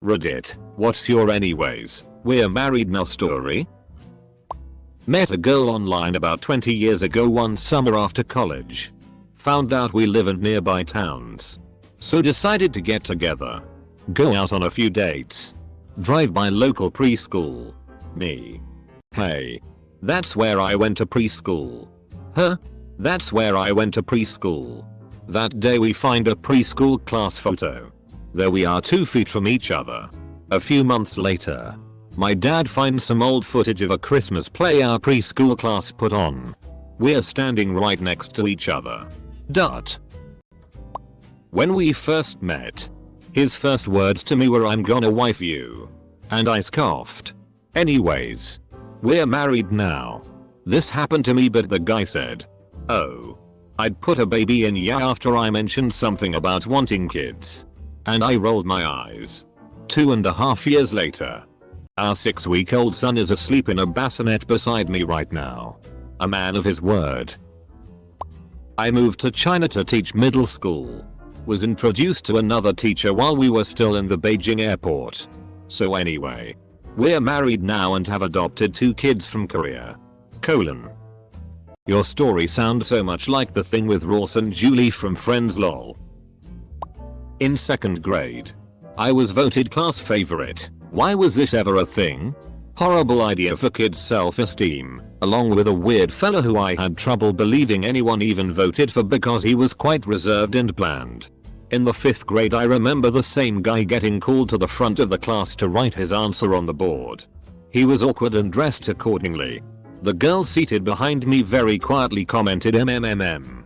Reddit, what's your anyways, we're married now story? Met a girl online about 20 years ago one summer after college. Found out we live in nearby towns. So decided to get together. Go out on a few dates. Drive by local preschool. Me. Hey. That's where I went to preschool. Huh? That's where I went to preschool. That day we find a preschool class photo. There we are 2 feet from each other. A few months later, my dad finds some old footage of a Christmas play our preschool class put on. We're standing right next to each other. When we first met, his first words to me were "I'm gonna wife you." And I scoffed. Anyways, we're married now. This happened to me but the guy said, "Oh, I'd put a baby in ya" after I mentioned something about wanting kids. And I rolled my eyes. 2.5 years later, our 6-week-old son is asleep in a bassinet beside me right now. A man of his word. I moved to China to teach middle school. Was introduced to another teacher while we were still in the Beijing airport. So anyway, we're married now and have adopted 2 kids from Korea. Your story sounds so much like the thing with Ross and Julie from Friends lol. In 2nd grade, I was voted class favorite. Why was this ever a thing? Horrible idea for kids' self-esteem, along with a weird fella who I had trouble believing anyone even voted for because he was quite reserved and bland. In the 5th grade I remember the same guy getting called to the front of the class to write his answer on the board. He was awkward and dressed accordingly. The girl seated behind me very quietly commented "MMMM.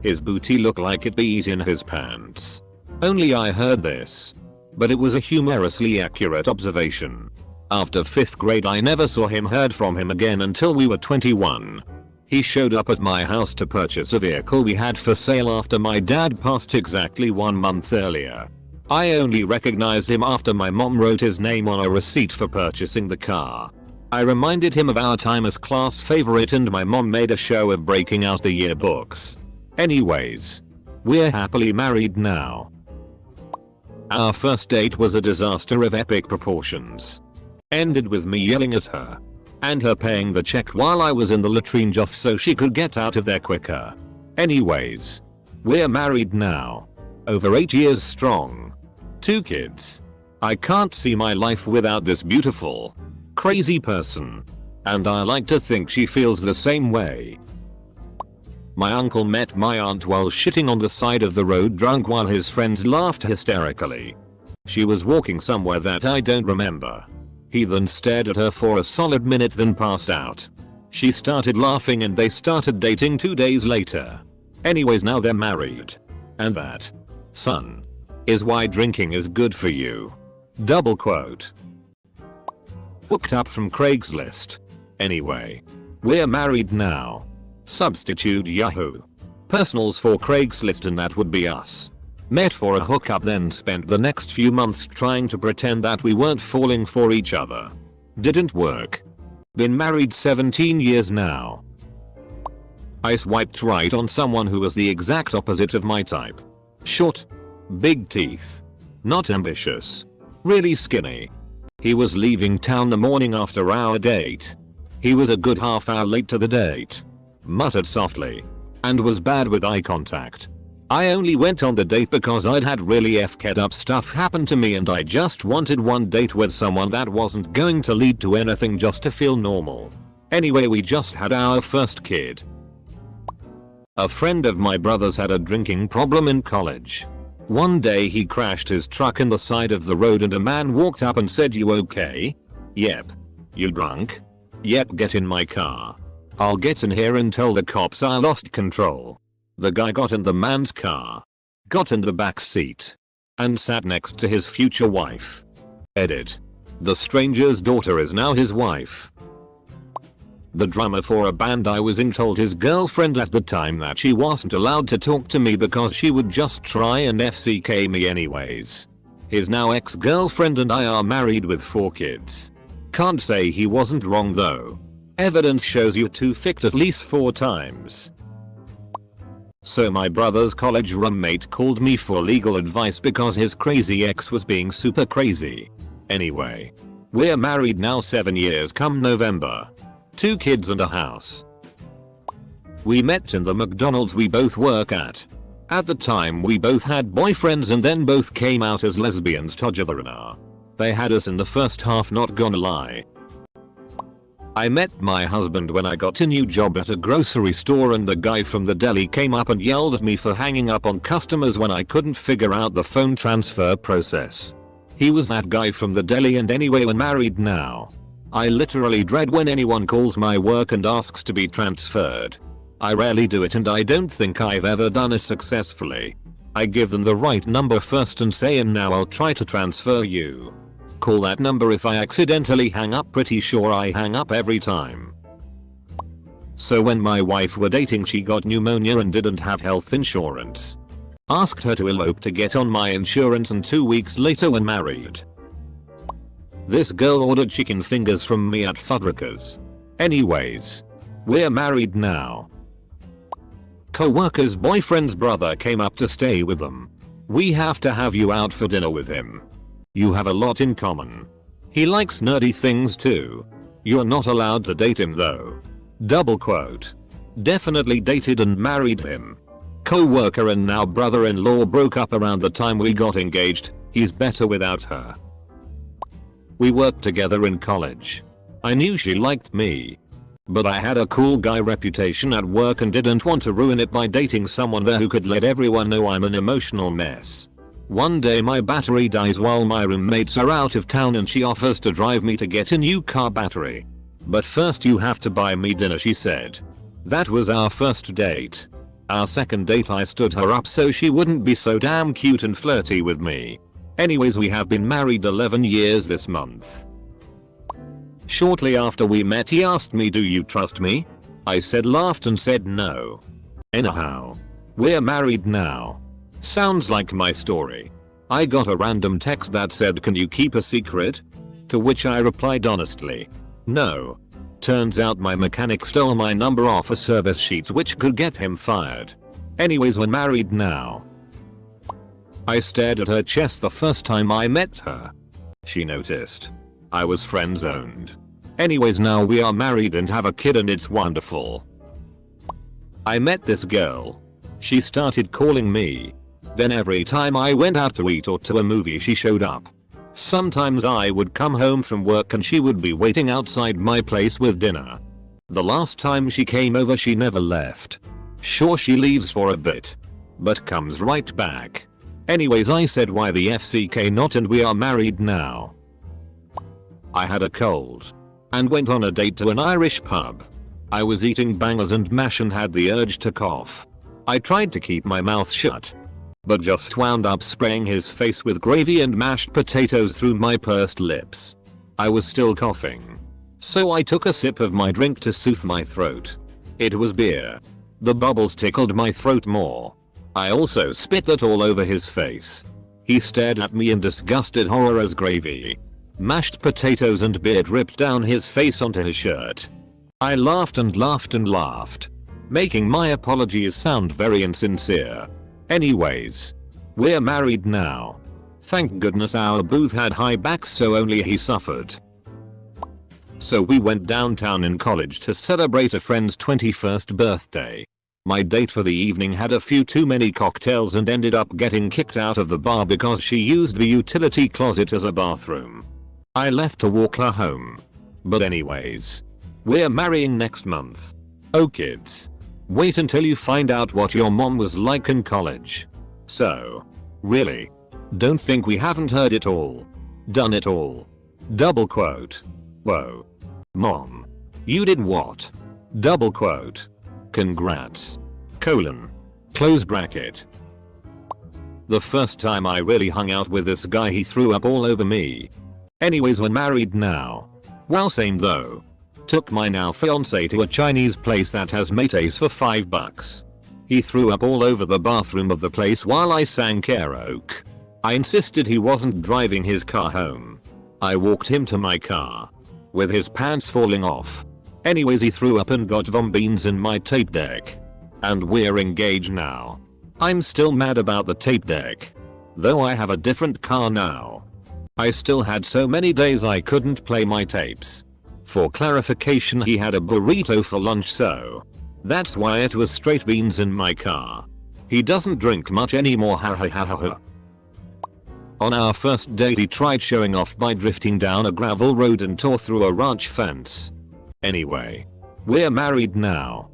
His booty looked like it'd be eating his pants." Only I heard this. But it was a humorously accurate observation. After 5th grade I never saw him heard from him again until we were 21. He showed up at my house to purchase a vehicle we had for sale after my dad passed exactly 1 month earlier. I only recognized him after my mom wrote his name on a receipt for purchasing the car. I reminded him of our time as class favorite and my mom made a show of breaking out the yearbooks. Anyways, we're happily married now. Our first date was a disaster of epic proportions. Ended with me yelling at her. And her paying the check while I was in the latrine just so she could get out of there quicker. Anyways, we're married now. Over 8 years strong. 2 kids. I can't see my life without this beautiful, crazy person. And I like to think she feels the same way. My uncle met my aunt while shitting on the side of the road drunk while his friends laughed hysterically. She was walking somewhere that I don't remember. He then stared at her for a solid minute then passed out. She started laughing and they started dating 2 days later. Anyways now they're married. And that, son, is why drinking is good for you. Double quote. Hooked up from Craigslist. Anyway, we're married now. Substitute Yahoo. Personals for Craigslist and that would be us. Met for a hookup then spent the next few months trying to pretend that we weren't falling for each other. Didn't work. Been married 17 years now. I swiped right on someone who was the exact opposite of my type. Short. Big teeth. Not ambitious. Really skinny. He was leaving town the morning after our date. He was a good half hour late to the date. Muttered softly. And was bad with eye contact. I only went on the date because I'd had really f***ed up stuff happen to me and I just wanted one date with someone that wasn't going to lead to anything just to feel normal. Anyway we just had our first kid. A friend of my brother's had a drinking problem in college. One day he crashed his truck in the side of the road and a man walked up and said, "You okay?" "Yep." "You drunk?" "Yep, get in my car." "I'll get in here and tell the cops I lost control." The guy got in the man's car, got in the back seat, and sat next to his future wife. Edit. The stranger's daughter is now his wife. The drummer for a band I was in told his girlfriend at the time that she wasn't allowed to talk to me because she would just try and FCK me anyways. His now ex-girlfriend and I are married with 4 kids. Can't say he wasn't wrong though. Evidence shows you 2 ficked at least 4 times. So my brother's college roommate called me for legal advice because his crazy ex was being super crazy. Anyway. We're married now 7 years come November. 2 kids and a house. We met in the McDonald's we both work at. At the time we both had boyfriends and then both came out as lesbians together. They had us in the first half, not gonna lie. I met my husband when I got a new job at a grocery store and the guy from the deli came up and yelled at me for hanging up on customers when I couldn't figure out the phone transfer process. He was that guy from the deli, and anyway we're married now. I literally dread when anyone calls my work and asks to be transferred. I rarely do it and I don't think I've ever done it successfully. I give them the right number first and say, and now I'll try to transfer you. Call that number. If I accidentally hang up, pretty sure I hang up every time. So when my wife were dating, she got pneumonia and didn't have health insurance. Asked her to elope to get on my insurance, and 2 weeks later we're married. This girl ordered chicken fingers from me at Fuddruckers. Anyways. We're married now. Co-worker's boyfriend's brother came up to stay with them. We have to have you out for dinner with him. You have a lot in common. He likes nerdy things too. You're not allowed to date him though. Double quote. Definitely dated and married him. Co-worker and now brother-in-law broke up around the time we got engaged. He's better without her. We worked together in college. I knew she liked me. But I had a cool guy reputation at work and didn't want to ruin it by dating someone there who could let everyone know I'm an emotional mess. One day my battery dies while my roommates are out of town and she offers to drive me to get a new car battery. But first you have to buy me dinner, she said. That was our first date. Our second date I stood her up so she wouldn't be so damn cute and flirty with me. Anyways, we have been married 11 years this month. Shortly after we met he asked me, do you trust me? I said, laughed and said no. Anyhow. We're married now. Sounds like my story. I got a random text that said, can you keep a secret? To which I replied honestly, no. Turns out my mechanic stole my number off a service sheet, which could get him fired. Anyways, we're married now. I stared at her chest the first time I met her. She noticed. I was friend-zoned. Anyways, now we are married and have a kid and it's wonderful. I met this girl. She started calling me. Then every time I went out to eat or to a movie she showed up. Sometimes I would come home from work and she would be waiting outside my place with dinner. The last time she came over she never left. Sure, she leaves for a bit. But comes right back. Anyways, I said why the FCK not, and we are married now. I had a cold. And went on a date to an Irish pub. I was eating bangers and mash and had the urge to cough. I tried to keep my mouth shut. But just wound up spraying his face with gravy and mashed potatoes through my pursed lips. I was still coughing. So I took a sip of my drink to soothe my throat. It was beer. The bubbles tickled my throat more. I also spit that all over his face. He stared at me in disgusted horror as gravy, mashed potatoes and beer dripped down his face onto his shirt. I laughed and laughed and laughed, making my apologies sound very insincere. Anyways, we're married now. Thank goodness our booth had high backs so only he suffered. So we went downtown in college to celebrate a friend's 21st birthday. My date for the evening had a few too many cocktails and ended up getting kicked out of the bar because she used the utility closet as a bathroom. I left to walk her home. But anyways, we're marrying next month. Oh kids. Wait until you find out what your mom was like in college. So, really? Don't think we haven't heard it all. Done it all. Double quote. Whoa. Mom. You did what? Double quote. Congrats. Colon. Close bracket. The first time I really hung out with this guy he threw up all over me. Anyways, we're married now. Well, same though. Took my now fiance to a Chinese place that has metes for $5. He threw up all over the bathroom of the place while I sang karaoke. I insisted he wasn't driving his car home. I walked him to my car. With his pants falling off. Anyways, he threw up and got vom beans in my tape deck. And we're engaged now. I'm still mad about the tape deck. Though I have a different car now. I still had so many days I couldn't play my tapes. For clarification, he had a burrito for lunch, so that's why it was straight beans in my car. He doesn't drink much anymore, ha ha ha ha ha. On our first date he tried showing off by drifting down a gravel road and tore through a ranch fence. Anyway, we're married now.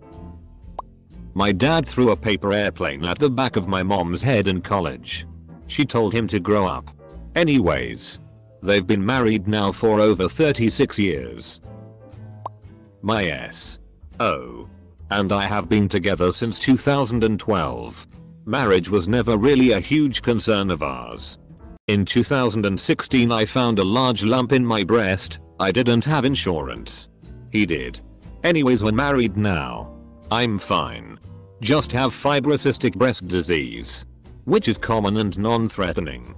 My dad threw a paper airplane at the back of my mom's head in college. She told him to grow up. Anyways, they've been married now for over 36 years. My S.O. and I have been together since 2012. Marriage was never really a huge concern of ours. In 2016 I found a large lump in my breast. I didn't have insurance. He did. Anyways, we're married now. I'm fine. Just have fibrocystic breast disease, which is common and non-threatening.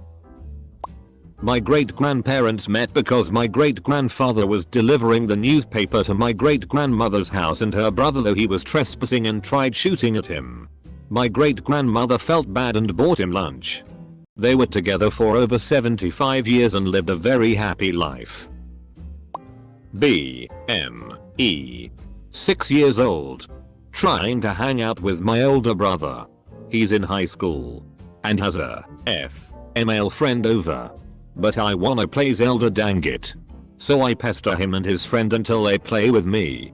My great-grandparents met because my great-grandfather was delivering the newspaper to my great-grandmother's house and her brother, though he was trespassing, and tried shooting at him. My great-grandmother felt bad and bought him lunch. They were together for over 75 years and lived a very happy life. B.M.E. 6 years old. Trying to hang out with my older brother. He's in high school and has a female friend over. But I wanna play Zelda, dang it. So I pester him and his friend until they play with me.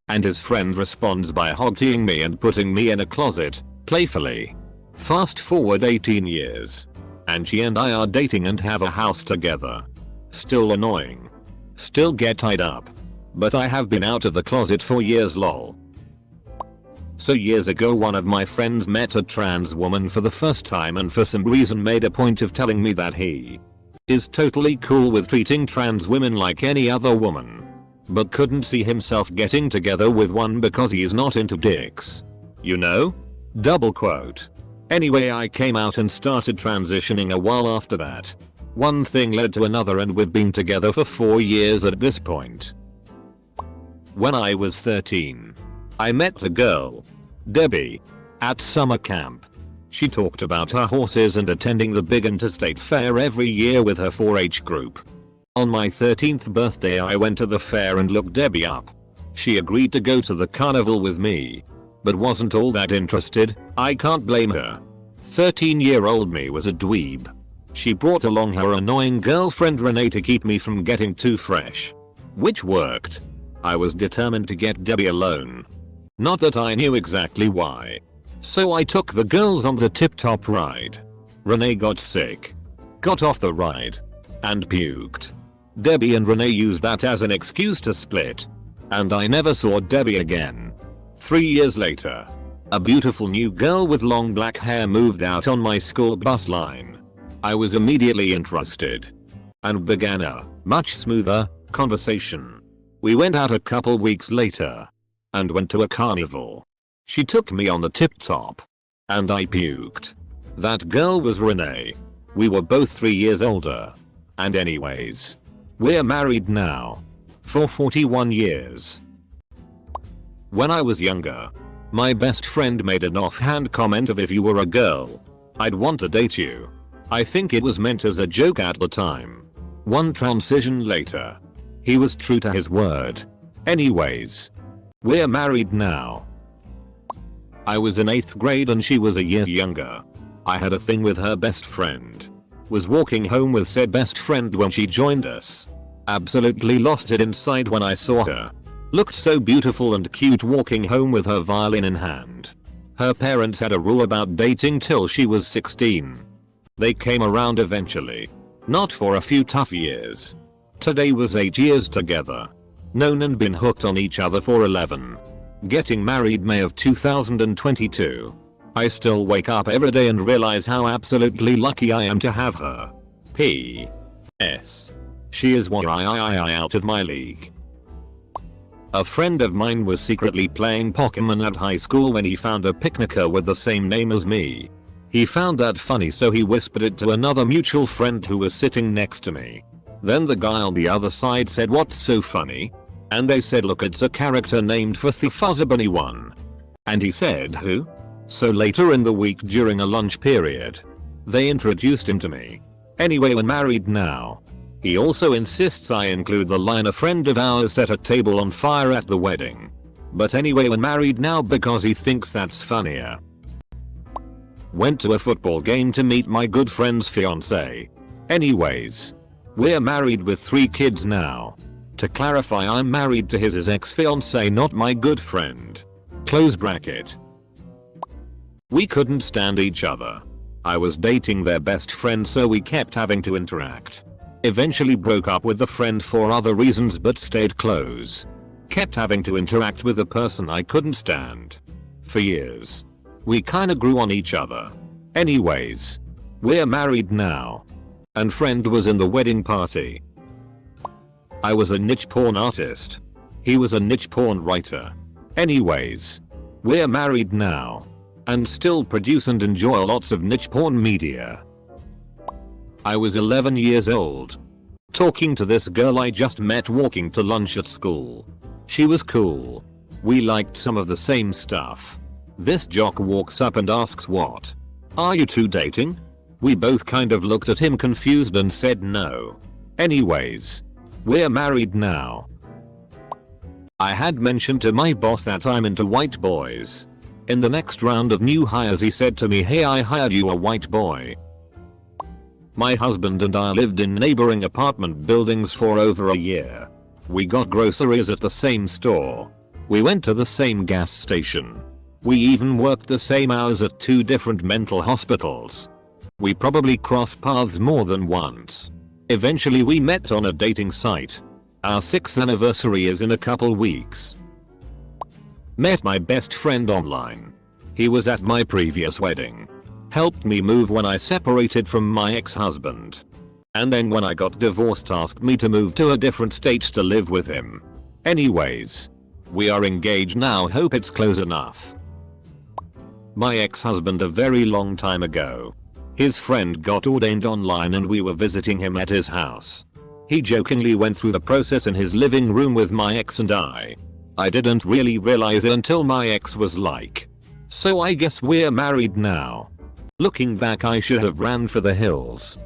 And his friend responds by hog-tying me and putting me in a closet, playfully. Fast forward 18 years. And she and I are dating and have a house together. Still annoying. Still get tied up. But I have been out of the closet for years, lol. So years ago one of my friends met a trans woman for the first time and for some reason made a point of telling me that he is totally cool with treating trans women like any other woman. But couldn't see himself getting together with one because he's not into dicks. You know? Double quote. Anyway, I came out and started transitioning a while after that. One thing led to another and we've been together for 4 years at this point. When I was 13, I met a girl, Debbie, at summer camp. She talked about her horses and attending the big interstate fair every year with her 4-H group. On my 13th birthday I went to the fair and looked Debbie up. She agreed to go to the carnival with me, but wasn't all that interested. I can't blame her. 13-year-old me was a dweeb. She brought along her annoying girlfriend Renee to keep me from getting too fresh. Which worked. I was determined to get Debbie alone. Not that I knew exactly why. So I took the girls on the tip-top ride. Renee got sick, got off the ride, and puked. Debbie and Renee used that as an excuse to split. And I never saw Debbie again. 3 years later, a beautiful new girl with long black hair moved out on my school bus line. I was immediately interested and began a much smoother conversation. We went out a couple weeks later and went to a carnival. She took me on the tip-top and I puked. That girl was Renee. We were both 3 years older. And anyways, we're married now for 41 years. When I was younger, my best friend made an offhand comment of, if you were a girl, I'd want to date you. I think it was meant as a joke at the time. One transition later, he was true to his word. Anyways, we're married now. I was in 8th grade and she was a year younger. I had a thing with her best friend. Was walking home with said best friend when she joined us. Absolutely lost it inside when I saw her. Looked so beautiful and cute walking home with her violin in hand. Her parents had a rule about dating till she was 16. They came around eventually. Not for a few tough years. Today was 8 years together. Known and been hooked on each other for 11. Getting married May of 2022. I still wake up every day and realize how absolutely lucky I am to have her. P.S. She is out of my league. A friend of mine was secretly playing Pokemon at high school when he found a picnicker with the same name as me. He found that funny, so he whispered it to another mutual friend who was sitting next to me. Then the guy on the other side said, "What's so funny?" And they said, "Look, it's a character named for the Fuzzy Bunny one." And he said, "Who?" So later in the week during a lunch period, they introduced him to me. Anyway, we're married now. He also insists I include the line a friend of ours set a table on fire at the wedding. But anyway, we're married now because he thinks that's funnier. Went to a football game to meet my good friend's fiance. Anyways, we're married with 3 kids now. To clarify, I'm married to his ex-fiance, not my good friend. Close bracket. We couldn't stand each other. I was dating their best friend, so we kept having to interact. Eventually broke up with the friend for other reasons but stayed close. Kept having to interact with a person I couldn't stand. For years. We kinda grew on each other. Anyways, we're married now. And friend was in the wedding party. I was a niche porn artist. He was a niche porn writer. Anyways, we're married now. And still produce and enjoy lots of niche porn media. I was 11 years old. Talking to this girl I just met walking to lunch at school. She was cool. We liked some of the same stuff. This jock walks up and asks, "What? Are you two dating?" We both kind of looked at him confused and said no. Anyways, we're married now. I had mentioned to my boss that I'm into white boys. In the next round of new hires he said to me, "Hey, I hired you a white boy." My husband and I lived in neighboring apartment buildings for over a year. We got groceries at the same store. We went to the same gas station. We even worked the same hours at 2 different mental hospitals. We probably crossed paths more than once. Eventually we met on a dating site. Our 6th anniversary is in a couple weeks. Met my best friend online. He was at my previous wedding. Helped me move when I separated from my ex-husband. And then when I got divorced asked me to move to a different state to live with him. Anyways, we are engaged now, hope it's close enough. My ex-husband a very long time ago. His friend got ordained online and we were visiting him at his house. He jokingly went through the process in his living room with my ex and I. I didn't really realize it until my ex was like, "So I guess we're married now." Looking back, I should have ran for the hills.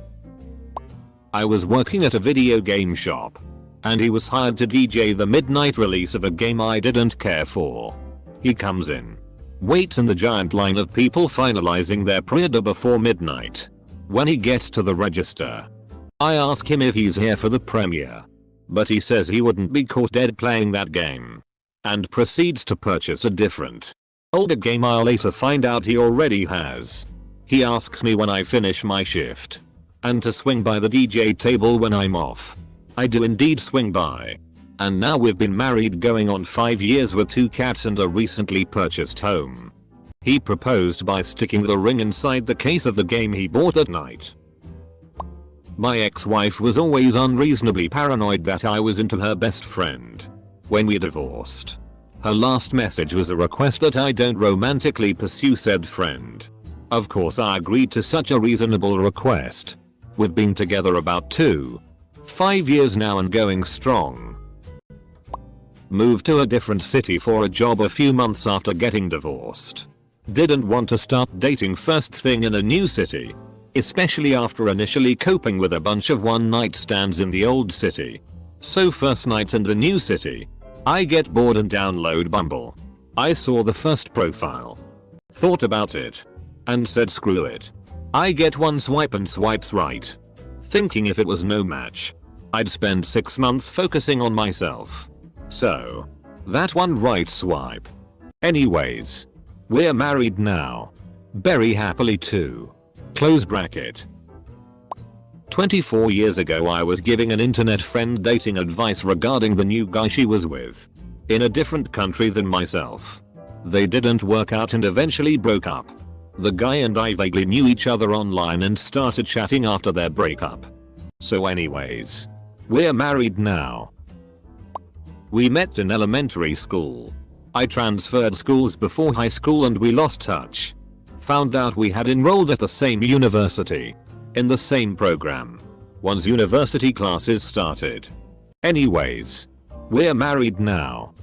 I was working at a video game shop. And he was hired to DJ the midnight release of a game I didn't care for. He comes in. Waits in the giant line of people finalizing their pre-order before midnight. When he gets to the register, I ask him if he's here for the premiere. But he says he wouldn't be caught dead playing that game. And proceeds to purchase a different, older game I'll later find out he already has. He asks me when I finish my shift. And to swing by the DJ table when I'm off. I do indeed swing by. And now we've been married going on 5 years with 2 cats and a recently purchased home. He proposed by sticking the ring inside the case of the game he bought at night. My ex-wife was always unreasonably paranoid that I was into her best friend. When we divorced, her last message was a request that I don't romantically pursue said friend. Of course I agreed to such a reasonable request. We've been together about 5 years now and going strong. Moved to a different city for a job a few months after getting divorced. Didn't want to start dating first thing in a new city. Especially after initially coping with a bunch of one-night stands in the old city. So first night in the new city, I get bored and download Bumble. I saw the first profile. Thought about it. And said screw it. I get one swipe and swipes right. Thinking if it was no match, I'd spend 6 months focusing on myself. So, that one right swipe. Anyways, we're married now. Very happily too. Close bracket. 24 years ago I was giving an internet friend dating advice regarding the new guy she was with. In a different country than myself. They didn't work out and eventually broke up. The guy and I vaguely knew each other online and started chatting after their breakup. So anyways, we're married now. We met in elementary school. I transferred schools before high school and we lost touch. Found out we had enrolled at the same university. In the same program. Once university classes started. Anyways, we're married now.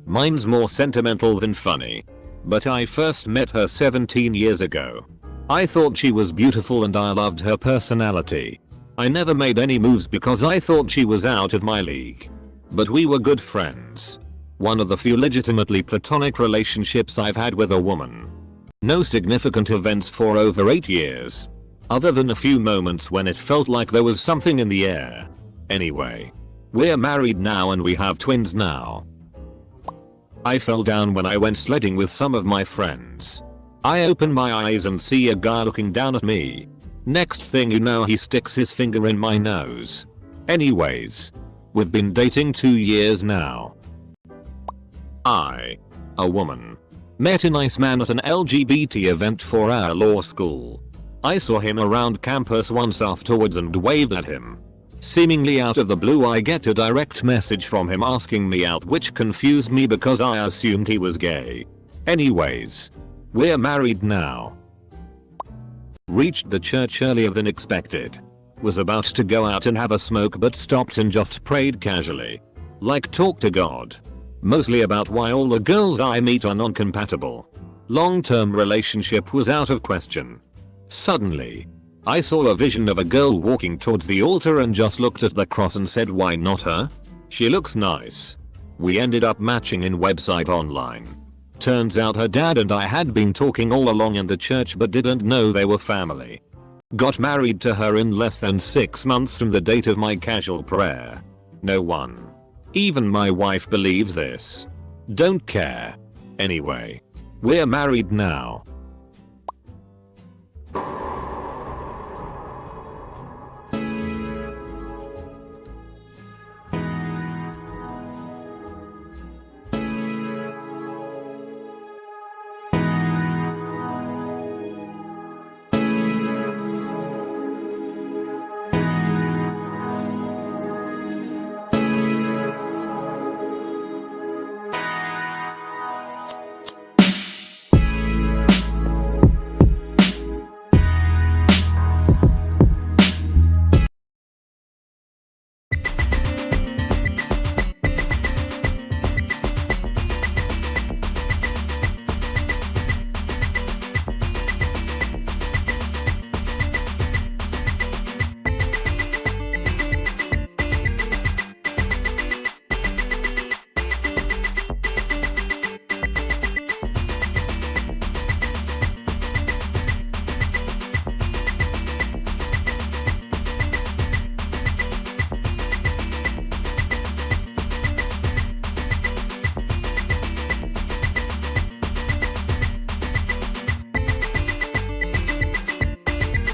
Mine's more sentimental than funny. But I first met her 17 years ago. I thought she was beautiful and I loved her personality. I never made any moves because I thought she was out of my league. But we were good friends. One of the few legitimately platonic relationships I've had with a woman. No significant events for over 8 years. Other than a few moments when it felt like there was something in the air. Anyway. We're married now and we have twins now. I fell down when I went sledding with some of my friends. I open my eyes and see a guy looking down at me. Next thing you know, he sticks his finger in my nose. Anyways. We've been dating 2 years now. A woman. Met a nice man at an LGBT event for our law school. I saw him around campus once afterwards and waved at him. Seemingly out of the blue I get a direct message from him asking me out, which confused me because I assumed he was gay. Anyways. We're married now. Reached the church earlier than expected. Was about to go out and have a smoke but stopped and just prayed casually. Like talk to God. Mostly about why all the girls I meet are non-compatible. Long-term relationship was out of question. Suddenly, I saw a vision of a girl walking towards the altar and just looked at the cross and said, why not her? She looks nice. We ended up matching in website online. Turns out her dad and I had been talking all along in the church but didn't know they were family. Got married to her in less than 6 months from the date of my casual prayer. No one. Even my wife believes this. Don't care. Anyway. We're married now.